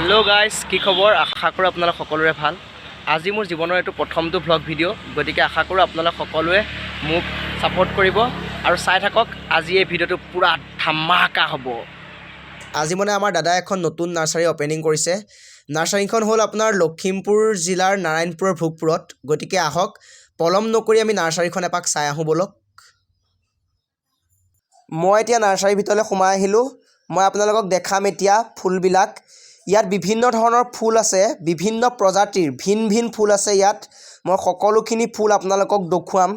hello guys কি খবৰ আশা কৰো আপোনালোক সকলোৰে ভাল আজি মোৰ জীৱনৰ এটো প্ৰথমটো ব্লগ ভিডিও গতিকে আশা কৰো আপোনালোক সকলোৱে মোক সাপোৰ্ট কৰিব আৰু চাই থাকক আজি এই ভিডিওটো পুৰা ধামাকা হ'ব আজি মানে আমাৰ দাদা এখন নতুন নাৰ্সাৰী ওপেনিং কৰিছে নাৰ্সাৰীখন হ'ল আপোনাৰ লখিমপুৰ জিলাৰ নাৰায়ণপুৰৰ ভোগপুৰত গতিকে আহক পলম নকৰি আমি নাৰ্সাৰীখন এপাক চাই আহো বলক মই এতিয়া নাৰ্সাৰীৰ ভিতৰলৈ সোমাই আহিলো মই আপোনালোকক দেখাম এতিয়া ফুলবিলাক ইয়াত বিভিন্ন ধৰণৰ ফুল আছে বিভিন্ন প্ৰজাতিৰ ভিন ভিন ফুল আছে ইয়াত মই সকলোখিনি ফুল আপোনালোকক দেখুৱাম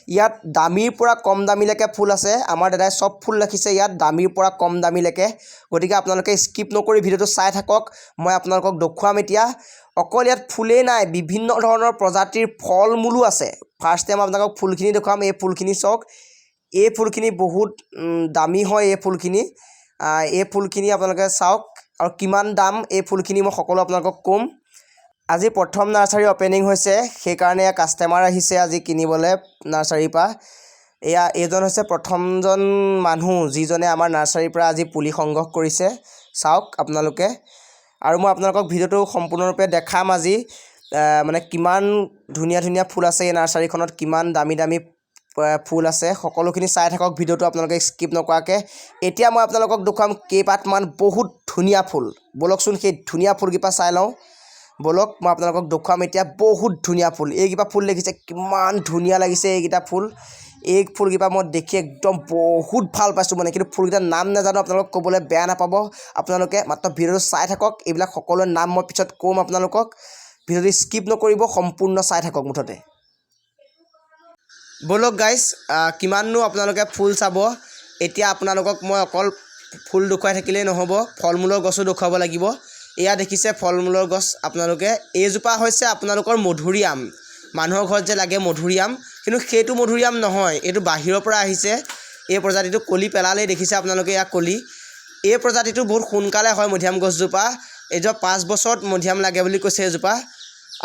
ইয়াত দামীৰ পৰা কম দামীলৈকে ফুল আছে আমাৰ দাদাই সব ফুল ৰাখিছে ইয়াত দামীৰ পৰা কম দামীলৈকে গতিকে আপোনালোকে স্কিপ নকৰি ভিডিওটো চাই থাকক মই আপোনালোকক দেখুৱাম এতিয়া অকল ইয়াত ফুলেই নাই বিভিন্ন ধৰণৰ প্ৰজাতিৰ ফল মূলো আছে ফাৰ্ষ্ট টাইম আপোনালোকক ফুলখিনি দেখুৱাম এই ফুলখিনি চাওক এই ফুলখিনি বহুত দামী হয় এই ফুলখিনি আপোনালোকে চাওক আৰু কিমান দাম এই ফুলখিনি মই সকলো আপোনালোকক কম আজি প্ৰথম নাৰ্সাৰী ওপেনিং হৈছে সেই কাৰণে কাস্টমাৰ আহিছে আজি কিনিবলৈ নাৰ্সাৰীৰ পৰা এজন হৈছে প্ৰথমজন মানুহ যিজনে আমাৰ নাৰ্সাৰীৰ পৰা আজি পুলি সংগ্ৰহ কৰিছে চাওক আপোনালোকে আৰু মই আপোনালোকক ভিডিওটো সম্পূৰ্ণৰূপে দেখাম আজি মানে কিমান ধুনীয়া ধুনীয়া ফুল আছে এই নাৰ্সাৰীখনত কিমান দামী দামী ফুল আছে সকলোখিনি চাই থাকক ভিডিওটো আপোনালোকে স্কিপ নকৰাকে এতিয়া মই আপোনালোকক দেখুৱাম কেইপাতমান বহুত ধুনীয়া ফুল বলকচোন সেই ধুনীয়া ফুলকিপা চাই লওঁ বলক মই আপোনালোকক দেখুৱাম এতিয়া বহুত ধুনীয়া ফুল এইকিপা ফুল দেখিছে কিমান ধুনীয়া লাগিছে এইকিটা ফুল এই ফুলকিপা মই দেখি একদম বহুত ভাল পাইছোঁ মানে কিন্তু ফুলকিটাৰ নাম নাজানো আপোনালোকক ক'বলৈ বেয়া নাপাব আপোনালোকে মাত্ৰ ভিডিওটো চাই থাকক এইবিলাক সকলোৰে নাম মই পিছত ক'ম আপোনালোকক ভিডিওটো স্কিপ নকৰিব সম্পূৰ্ণ চাই থাকক মুঠতে বলক গাইস কিমাননো আপোনালোকে ফুল চাব এতিয়া আপোনালোকক মই অকল ফুল দেখুৱাই থাকিলেই নহ'ব ফলমূলৰ গছো দেখুৱাব লাগিব এয়া দেখিছে ফলমূলৰ গছ আপোনালোকে এইজোপা হৈছে আপোনালোকৰ মধুৰিআম মানুহৰ ঘৰত যে লাগে মধুৰিআম কিন্তু সেইটো মধুৰিআম নহয় এইটো বাহিৰৰ পৰা আহিছে এই প্ৰজাতিটো কলি পেলালেই দেখিছে আপোনালোকে ইয়া কলি এই প্ৰজাতিটো বহুত সোনকালে হয় মধুৰিআম গছজোপা এইজোপা 5 বছৰত মধুৰিআম লাগে বুলি কৈছে এইজোপা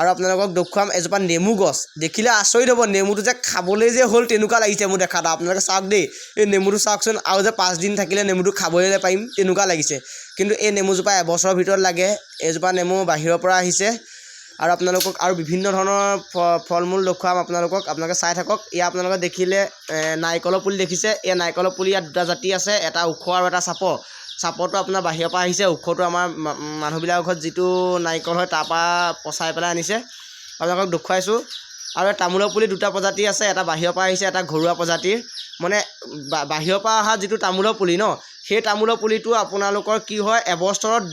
আৰু আপোনালোকক দেখুৱাম এজোপা নেমু গছ দেখিলে আচৰিত হ'ব নেমুটো যে খাবলৈ যে হ'ল তেনেকুৱা লাগিছে মোৰ দেখাত আপোনালোকে চাওক দেই এই নেমুটো চাওকচোন আৰু যে 5 দিন থাকিলে নেমুটো খাবলৈ পাৰিম তেনেকুৱা লাগিছে কিন্তু এই নেমুজোপা এবছৰৰ ভিতৰত লাগে এইজোপা নেমু বাহিৰৰ পৰা আহিছে আৰু আপোনালোকক আৰু বিভিন্ন ধৰণৰ ফলমূল দেখুৱাম আপোনালোকে চাই থাকক ইয়া আপোনালোকে দেখিলে নাৰিকলৰ পুলি দেখিছে এই নাৰিকলৰ পুলি ইয়াত দুটা জাতি আছে এটা ওখ আৰু এটা চাপৰটো আপোনাৰ বাহিৰৰ পৰা আহিছে ওখটো আমাৰ মানুহবিলাকৰ ঘৰত যিটো নাৰিকল হয় তাৰ পৰা পচাই পেলাই আনিছে আপোনালোকক দেখুৱাইছোঁ আৰু তামোলৰ পুলি দুটা প্ৰজাতি আছে এটা বাহিৰৰ পৰা আহিছে এটা ঘৰুৱা প্ৰজাতিৰ মানে বাহিৰৰ পৰা অহা যিটো তামোলৰ পুলি ন সেই তামোলৰ পুলিটো আপোনালোকৰ কি হয় এবছৰত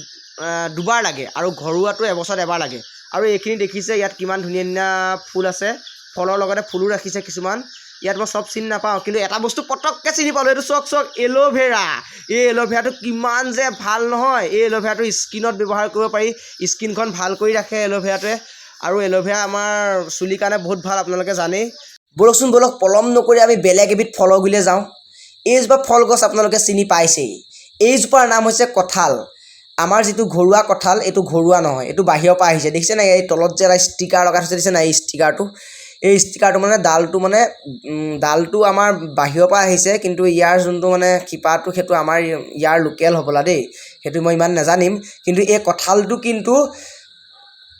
দুবাৰ লাগে আৰু ঘৰুৱাটো এবছৰত এবাৰ লাগে আৰু এইখিনি দেখিছে ইয়াত কিমান ধুনীয়া ধুনীয়া ফুল আছে ফলৰ লগতে ফুলো ৰাখিছে কিছুমান ইয়াত মই সব চিনি নাপাওঁ কিন্তু এটা বস্তু পটককৈ চিনি পালোঁ এইটো চক এল'ভেৰা এই এল'ভেৰাটো কিমান যে ভাল নহয় এই এল'ভেৰাটো স্কিনত ব্যৱহাৰ কৰিব পাৰি স্কিনখন ভাল কৰি ৰাখে এল'ভেৰাটোৱে আৰু এল'ভেৰা আমাৰ চুলিৰ কাৰণে বহুত ভাল আপোনালোকে জানেই বলকচোন বলক পলম নকৰি আমি বেলেগ এবিধ ফলৰ গুৰিলৈ যাওঁ এইজোপা ফল গছ আপোনালোকে চিনি পাইছেই এইজোপাৰ নাম হৈছে কঁঠাল আমাৰ যিটো ঘৰুৱা কঁঠাল এইটো ঘৰুৱা নহয় এইটো বাহিৰৰ পৰা আহিছে দেখিছে নাই এই তলত যে এটা ষ্টিকাৰ লগাই থৈছে দেখিছে নাই এই ষ্টিকাৰটো মানে ডালটো আমাৰ বাহিৰৰ পৰা আহিছে কিন্তু ইয়াৰ যোনটো মানে শিপাটো সেইটো আমাৰ ইয়াৰ লোকেল হ'বলা দেই সেইটো মই ইমান নাজানিম কিন্তু এই কঁঠালটো কিন্তু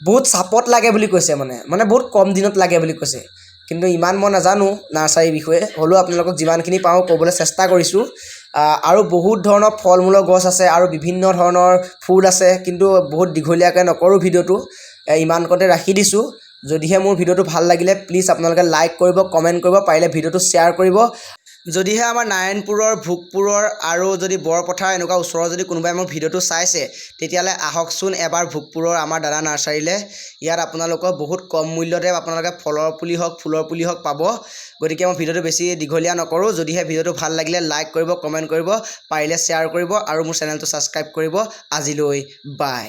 বহুত চাপত লাগে বুলি কৈছে মানে বহুত কম দিনত লাগে বুলি কৈছে কিন্তু ইমান মই নাজানো নাৰ্সাৰীৰ বিষয়ে হ'লেও আপোনালোকক যিমানখিনি পাওঁ ক'বলৈ চেষ্টা কৰিছোঁ আৰু বহুত ধৰণৰ ফলমূলৰ গছ আছে আৰু বিভিন্ন ধৰণৰ ফুল আছে কিন্তু বহুত দীঘলীয়াকৈ নকৰোঁ ভিডিওটো ইমানকতে ৰাখি দিছোঁ যদিহে মোৰ ভিডিওটো ভাল লাগিলে প্লিজ আপোনালোকে লাইক কৰিব কমেণ্ট কৰিব পাৰিলে ভিডিওটো শ্বেয়াৰ কৰিব যদিহে আমাৰ নাৰায়ণপুৰৰ ভোগপুৰৰ আৰু যদি বৰপথাৰ এনেকুৱা ওচৰৰ যদি কোনোবাই মোৰ ভিডিওটো চাইছে তেতিয়াহ'লে আহকচোন এবাৰ ভোগপুৰৰ আমাৰ দাদা নাৰ্সাৰীলৈ ইয়াত আপোনালোকৰ বহুত কম মূল্যতে আপোনালোকে ফলৰ পুলি হওক ফুলৰ পুলি হওক পাব গতিকে মই ভিডিওটো বেছি দীঘলীয়া নকৰোঁ যদিহে ভিডিওটো ভাল লাগিলে লাইক কৰিব কমেণ্ট কৰিব পাৰিলে শ্বেয়াৰ কৰিব আৰু মোৰ চেনেলটো ছাবস্ক্ৰাইব কৰিব আজিলৈ বাই